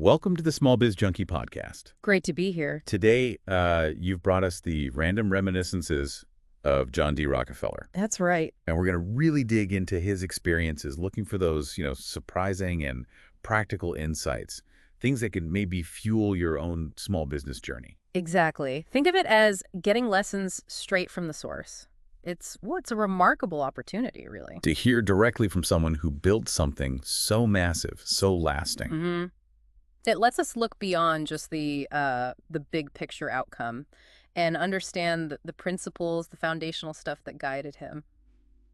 Welcome to the Small Biz Junkie podcast. Great to be here. Today, you've brought us the random reminiscences of John D. Rockefeller. That's right. And we're going to really dig into his experiences, looking for those, surprising and practical insights, things that could maybe fuel your own small business journey. Exactly. Think of it as getting lessons straight from the source. It's a remarkable opportunity, really. To hear directly from someone who built something so massive, so lasting. Mm-hmm. It lets us look beyond just the big picture outcome and understand the principles, the foundational stuff that guided him.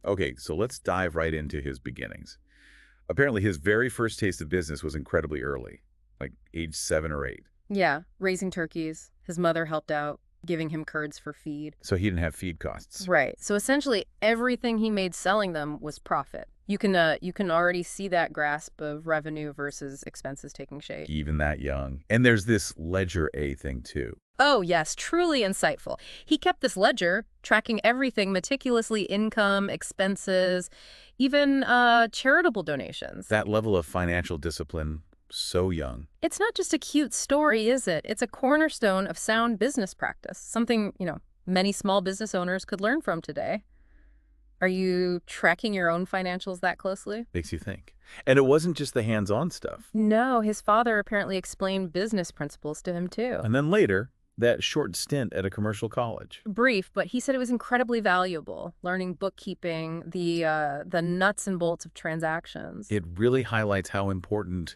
Okay, so let's dive right into his beginnings. Apparently, his very first taste of business was incredibly early, like age 7 or 8. Yeah, raising turkeys. His mother helped out, giving him curds for feed. So he didn't have feed costs. Right. So essentially, everything he made selling them was profit. You can already see that grasp of revenue versus expenses taking shape. Even that young. And there's this ledger A thing, too. Oh, yes, truly insightful. He kept this ledger, tracking everything meticulously, income, expenses, even charitable donations. That level of financial discipline, so young. It's not just a cute story, is it? It's a cornerstone of sound business practice, something, many small business owners could learn from today. Are you tracking your own financials that closely? Makes you think. And it wasn't just the hands-on stuff. No, his father apparently explained business principles to him, too. And then later, that short stint at a commercial college. Brief, but he said it was incredibly valuable, learning bookkeeping, the nuts and bolts of transactions. It really highlights how important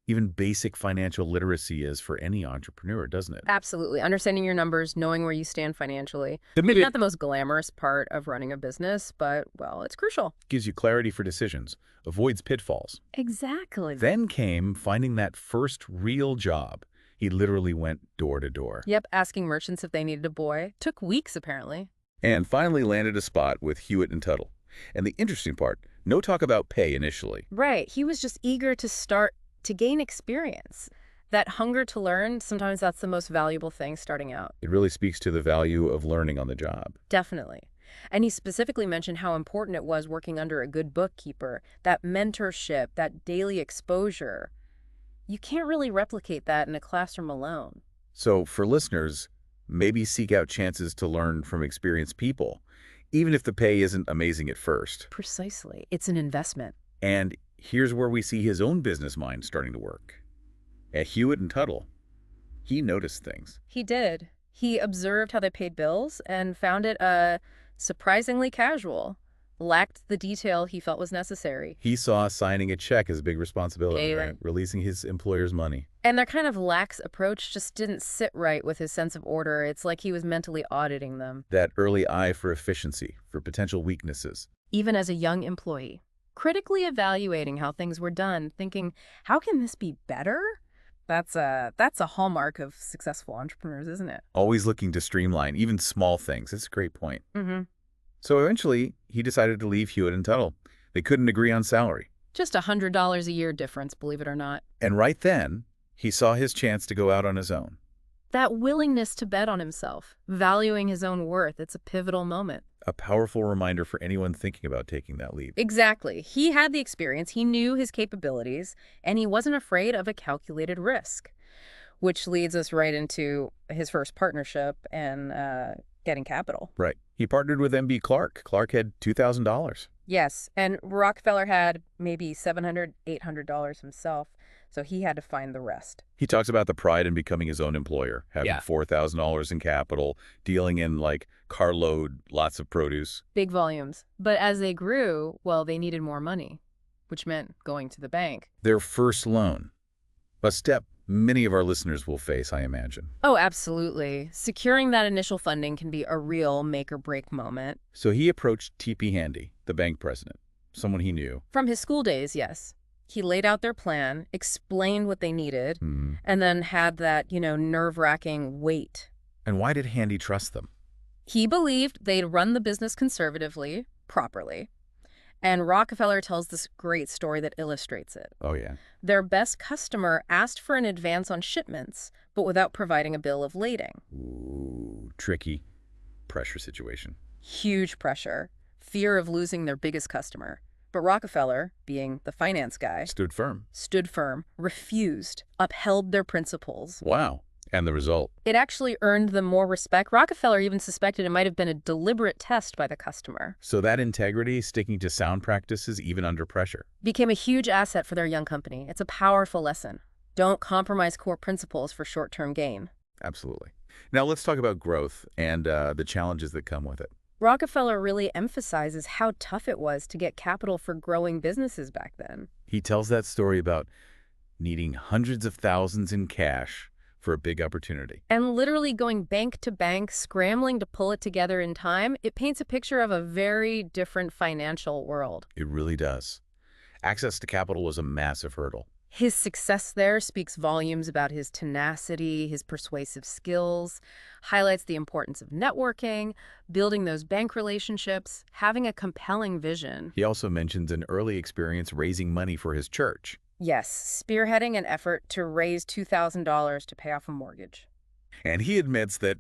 even basic financial literacy is for any entrepreneur, doesn't it? Absolutely. Understanding your numbers, knowing where you stand financially. Maybe Not the most glamorous part of running a business, but, well, it's crucial. gives you clarity for decisions, avoids pitfalls. Exactly. Then came finding that first real job. He literally went door to door. Yep, asking merchants if they needed a boy. Took weeks, apparently. And finally landed a spot with Hewitt and Tuttle. And the interesting part, no talk about pay initially. Right. He was just eager to start to gain experience. That hunger to learn, sometimes that's the most valuable thing starting out. It really speaks to the value of learning on the job. Definitely. And he specifically mentioned how important it was working under a good bookkeeper, that mentorship, that daily exposure. You can't really replicate that in a classroom alone. So for listeners, maybe seek out chances to learn from experienced people, even if the pay isn't amazing at first. Precisely. It's an investment. And here's where we see his own business mind starting to work. At Hewitt and Tuttle, he noticed things. He did. He observed how they paid bills and found it surprisingly casual. Lacked the detail he felt was necessary. He saw signing a check as a big responsibility, Yeah. right? Releasing his employer's money. And their kind of lax approach just didn't sit right with his sense of order. It's like he was mentally auditing them. That early eye for efficiency, for potential weaknesses. Even as a young employee. Critically evaluating how things were done, thinking, how can this be better? That's a hallmark of successful entrepreneurs, isn't it? Always looking to streamline, even small things. That's a great point. Mm-hmm. So eventually, he decided to leave Hewitt and Tuttle. They couldn't agree on salary. Just $100 a year difference, believe it or not. And right then, he saw his chance to go out on his own. That willingness to bet on himself, valuing his own worth, it's a pivotal moment. A powerful reminder for anyone thinking about taking that leap. Exactly. He had the experience, he knew his capabilities, and he wasn't afraid of a calculated risk, which leads us right into his first partnership and getting capital. Right. He partnered with M.B. Clark. Clark had $2,000. Yes, and Rockefeller had maybe $700, $800 himself, so he had to find the rest. He talks about the pride in becoming his own employer, having $4,000 in capital, dealing in like carload, lots of produce. Big volumes. But as they grew, well, they needed more money, which meant going to the bank. Their first loan. A step many of our listeners will face, I imagine. Oh, absolutely. Securing that initial funding can be a real make-or-break moment. So he approached T.P. Handy, the bank president, someone he knew. From his school days, yes. He laid out their plan, explained what they needed, and then had that, nerve-wracking wait. And why did Handy trust them? He believed they'd run the business conservatively, properly. And Rockefeller tells this great story that illustrates it. Oh, yeah. Their best customer asked for an advance on shipments, but without providing a bill of lading. Ooh, tricky pressure situation. Huge pressure. Fear of losing their biggest customer. But Rockefeller, being the finance guy, Stood firm. stood firm, refused, upheld their principles. Wow. And the result? It actually earned them more respect. Rockefeller even suspected it might have been a deliberate test by the customer. So that integrity, sticking to sound practices even under pressure. Became a huge asset for their young company. It's a powerful lesson. Don't compromise core principles for short-term gain. Absolutely. Now let's talk about growth and the challenges that come with it. Rockefeller really emphasizes how tough it was to get capital for growing businesses back then. He tells that story about needing hundreds of thousands in cash for a big opportunity. And literally going bank to bank, scrambling to pull it together in time, it paints a picture of a very different financial world. It really does. Access to capital was a massive hurdle. His success there speaks volumes about his tenacity, his persuasive skills, highlights the importance of networking, building those bank relationships, having a compelling vision. He also mentions an early experience raising money for his church. Yes, spearheading an effort to raise $2,000 to pay off a mortgage. And he admits that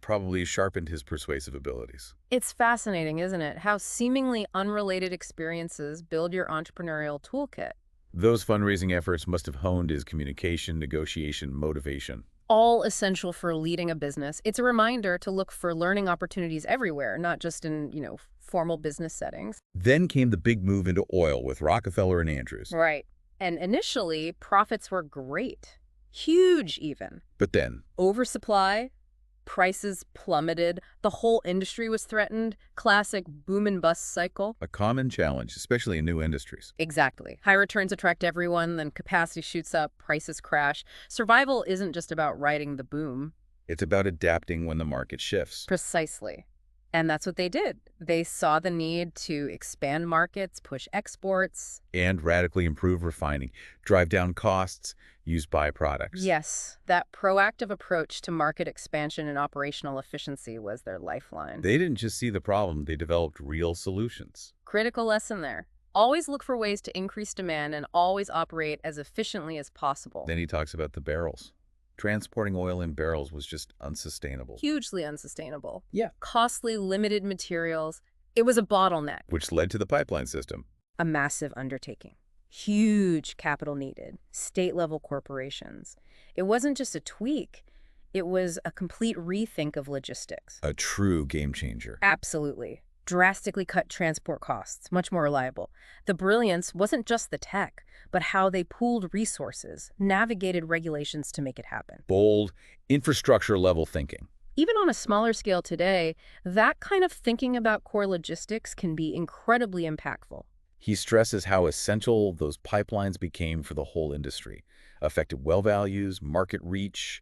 probably sharpened his persuasive abilities. It's fascinating, isn't it? How seemingly unrelated experiences build your entrepreneurial toolkit. Those fundraising efforts must have honed his communication, negotiation, motivation. All essential for leading a business. It's a reminder to look for learning opportunities everywhere, not just in, formal business settings. Then came the big move into oil with Rockefeller and Andrews. Right. And initially, profits were great. Huge, even. But then, Oversupply, prices plummeted, the whole industry was threatened. Classic boom and bust cycle. a common challenge, especially in new industries. Exactly. High returns attract everyone, then capacity shoots up, prices crash. Survival isn't just about riding the boom. It's about adapting when the market shifts. Precisely. And that's what they did. They saw the need to expand markets, push exports. And radically improve refining, drive down costs, use byproducts. Yes, that proactive approach to market expansion and operational efficiency was their lifeline. They didn't just see the problem, they developed real solutions. Critical lesson there. Always look for ways to increase demand and always operate as efficiently as possible. Then he talks about the barrels. Transporting oil in barrels was just unsustainable, Hugely unsustainable. Yeah. Costly, limited materials. It was a bottleneck, which led to the pipeline system. a massive undertaking. Huge capital needed, state-level corporations. It wasn't just a tweak. It was a complete rethink of logistics. A true game changer. Absolutely. Drastically cut transport costs, much more reliable. The brilliance wasn't just the tech, but how they pooled resources, navigated regulations to make it happen. Bold, infrastructure-level thinking. Even on a smaller scale today, that kind of thinking about core logistics can be incredibly impactful. He stresses how essential those pipelines became for the whole industry. Affected well values, market reach,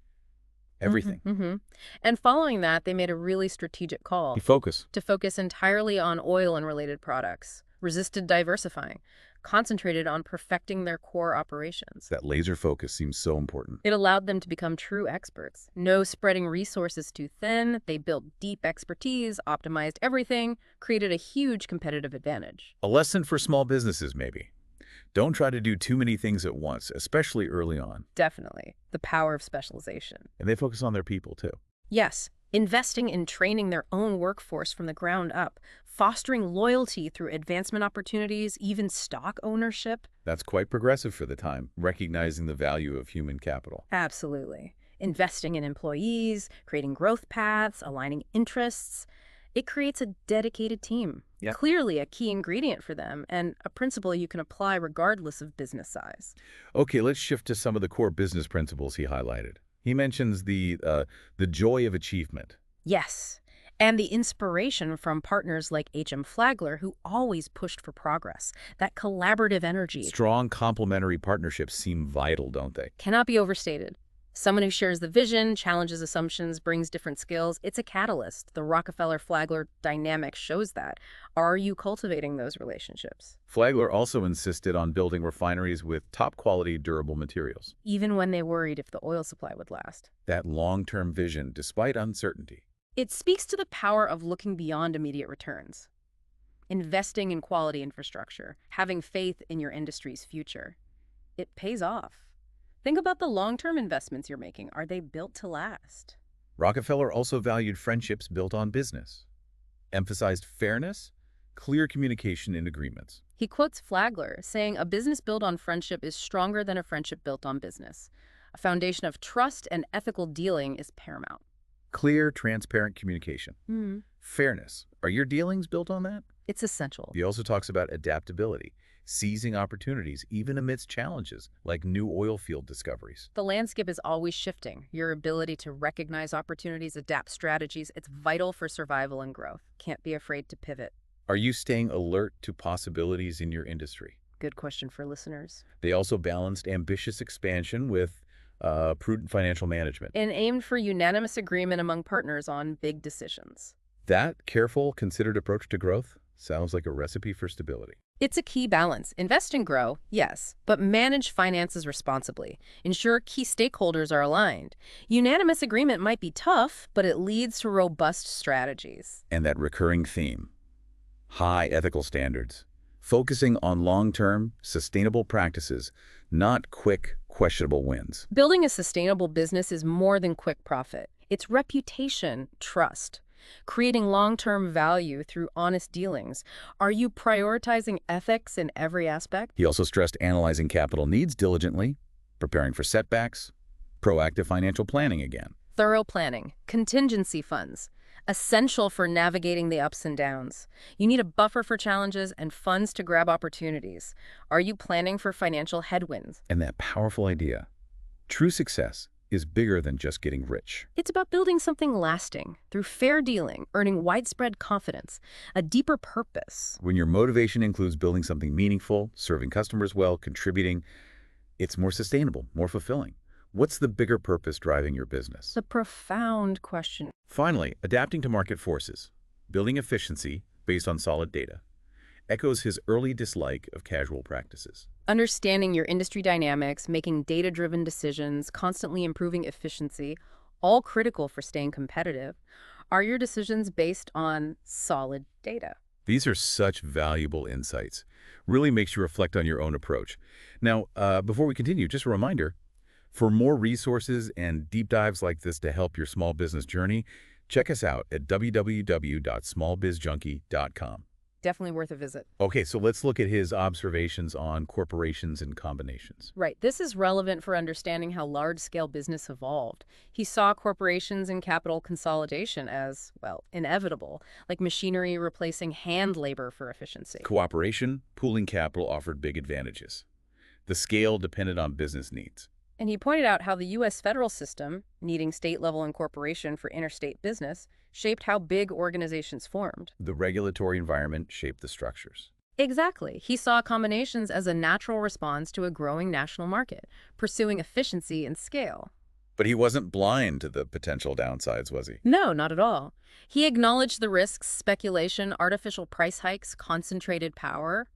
everything. And following that, they made a really strategic call He focused. to focus entirely on oil and related products, resisted diversifying, concentrated on perfecting their core operations. That laser focus seems so important. It allowed them to become true experts. No spreading resources too thin. They built deep expertise, optimized everything, created a huge competitive advantage. A lesson for small businesses, maybe. Don't try to do too many things at once, especially early on. Definitely. The power of specialization. And they focus on their people, too. Yes, investing in training their own workforce from the ground up, fostering loyalty through advancement opportunities, even stock ownership. That's quite progressive for the time, recognizing the value of human capital. Absolutely. Investing in employees, creating growth paths, aligning interests. It creates a dedicated team. Yep. Clearly a key ingredient for them and a principle you can apply regardless of business size. Okay, let's shift to some of the core business principles he highlighted. He mentions the joy of achievement. Yes, and the inspiration from partners like H.M. Flagler, who always pushed for progress. That collaborative energy Strong complementary partnerships seem vital, don't they? cannot be overstated. Someone who shares the vision, challenges assumptions, brings different skills. It's a catalyst. The Rockefeller-Flagler dynamic shows that. Are you cultivating those relationships? Flagler also insisted on building refineries with top-quality, durable materials. Even when they worried if the oil supply would last. That long-term vision, despite uncertainty. It speaks to the power of looking beyond immediate returns. Investing in quality infrastructure, having faith in your industry's future. It pays off. Think about the long-term investments you're making. Are they built to last? Rockefeller also valued friendships built on business, emphasized fairness, clear communication and agreements. He quotes Flagler, saying, "A business built on friendship is stronger than a friendship built on business. A foundation of trust and ethical dealing is paramount." Clear, transparent communication. Hmm. Fairness. Are your dealings built on that? It's essential. He also talks about adaptability, seizing opportunities even amidst challenges like new oil field discoveries. The landscape is always shifting. Your ability to recognize opportunities, adapt strategies, it's vital for survival and growth. Can't be afraid to pivot. Are you staying alert to possibilities in your industry? Good question for listeners. They also balanced ambitious expansion with prudent financial management. And aimed for unanimous agreement among partners on big decisions. That careful, considered approach to growth sounds like a recipe for stability. It's a key balance. Invest and grow, yes, but manage finances responsibly. Ensure key stakeholders are aligned. Unanimous agreement might be tough, but it leads to robust strategies. And that recurring theme, high ethical standards, focusing on long-term, sustainable practices, not quick, questionable wins. Building a sustainable business is more than quick profit. It's reputation, trust. Creating long-term value through honest dealings. Are you prioritizing ethics in every aspect? He also stressed analyzing capital needs diligently, preparing for setbacks, proactive financial planning again. Thorough planning, contingency funds, essential for navigating the ups and downs. You need a buffer for challenges and funds to grab opportunities. Are you planning for financial headwinds? And that powerful idea, true success is bigger than just getting rich. It's about building something lasting through fair dealing, earning widespread confidence, a deeper purpose. When your motivation includes building something meaningful, serving customers well, contributing, it's more sustainable, more fulfilling. What's the bigger purpose driving your business? It's a profound question. Finally, adapting to market forces, building efficiency based on solid data, echoes his early dislike of casual practices. Understanding your industry dynamics, making data-driven decisions, constantly improving efficiency, all critical for staying competitive. Are your decisions based on solid data? These are such valuable insights. Really makes you reflect on your own approach. Now, before we continue, just a reminder, for more resources and deep dives like this to help your small business journey, check us out at www.smallbizjunkie.com. Definitely worth a visit. Okay, so let's look at his observations on corporations and combinations. Right. This is relevant for understanding how large-scale business evolved. He saw corporations and capital consolidation as, well, inevitable, like machinery replacing hand labor for efficiency. Cooperation, pooling capital offered big advantages. The scale depended on business needs. And he pointed out how the U.S. federal system, needing state-level incorporation for interstate business, shaped how big organizations formed. The regulatory environment shaped the structures. Exactly. He saw combinations as a natural response to a growing national market, pursuing efficiency and scale. But he wasn't blind to the potential downsides, was he? No, not at all. He acknowledged the risks, speculation, artificial price hikes, concentrated power.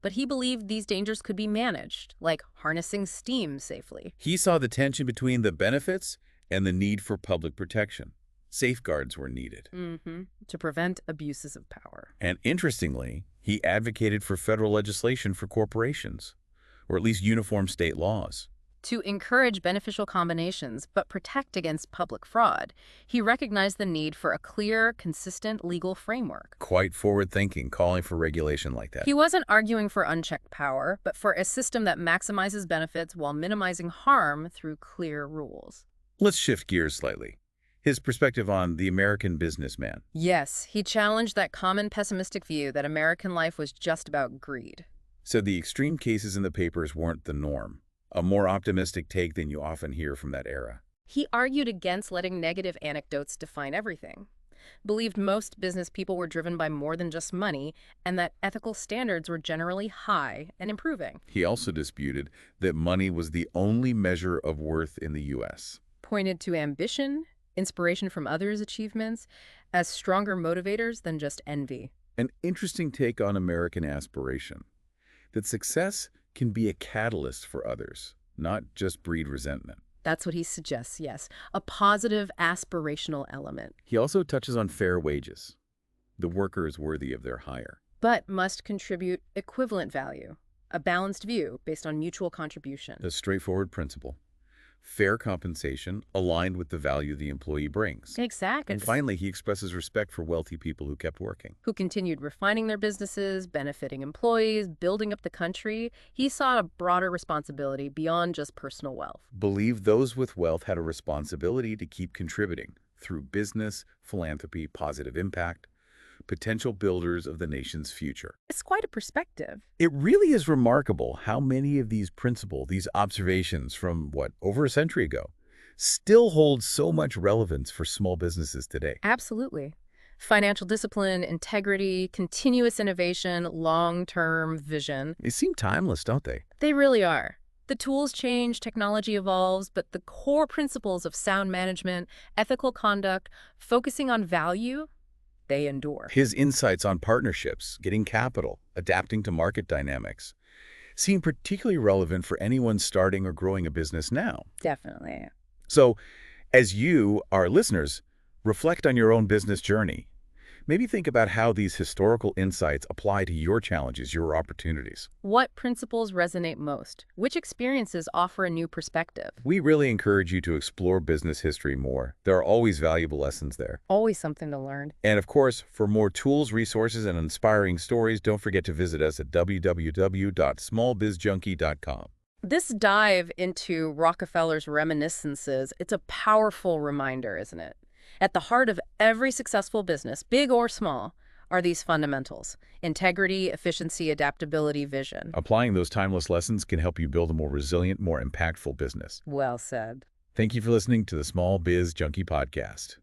But he believed these dangers could be managed, like harnessing steam safely. He saw the tension between the benefits and the need for public protection. Safeguards were needed. To prevent abuses of power. And interestingly, he advocated for federal legislation for corporations, or at least uniform state laws. To encourage beneficial combinations, but protect against public fraud, he recognized the need for a clear, consistent legal framework. Quite forward-thinking, calling for regulation like that. He wasn't arguing for unchecked power, but for a system that maximizes benefits while minimizing harm through clear rules. Let's shift gears slightly. His perspective on the American businessman. Yes, he challenged that common pessimistic view that American life was just about greed. So the extreme cases in the papers weren't the norm. A more optimistic take than you often hear from that era. He argued against letting negative anecdotes define everything, believed most business people were driven by more than just money, and that ethical standards were generally high and improving. He also disputed that money was the only measure of worth in the U.S. Pointed to ambition, inspiration from others' achievements, as stronger motivators than just envy. An interesting take on American aspiration, that success can be a catalyst for others, not just breed resentment. That's what he suggests, yes, a positive aspirational element. He also touches on fair wages. The worker is worthy of their hire. But must contribute equivalent value, a balanced view based on mutual contribution. A straightforward principle. fair compensation aligned with the value the employee brings. Exactly. And finally, he expresses respect for wealthy people who kept working. Who continued refining their businesses, benefiting employees, building up the country. He saw a broader responsibility beyond just personal wealth. Believed those with wealth had a responsibility to keep contributing through business, philanthropy, positive impact, potential builders of the nation's future. It's quite a perspective. It really is remarkable how many of these principles, these observations from, over a century ago, still hold so much relevance for small businesses today. Absolutely. Financial discipline, integrity, continuous innovation, long-term vision. They seem timeless, don't they? They really are. The tools change, technology evolves, but the core principles of sound management, ethical conduct, focusing on value, they endure. His insights on partnerships, getting capital, adapting to market dynamics, seem particularly relevant for anyone starting or growing a business now. Definitely. So, as you, our listeners, reflect on your own business journey, maybe think about how these historical insights apply to your challenges, your opportunities. What principles resonate most? Which experiences offer a new perspective? We really encourage you to explore business history more. There are always valuable lessons there. Always something to learn. And of course, for more tools, resources, and inspiring stories, don't forget to visit us at www.smallbizjunkie.com. This dive into Rockefeller's Reminiscences, it's a powerful reminder, isn't it? At the heart of every successful business, big or small, are these fundamentals: integrity, efficiency, adaptability, vision. Applying those timeless lessons can help you build a more resilient, more impactful business. Well said. Thank you for listening to the Small Biz Junkie podcast.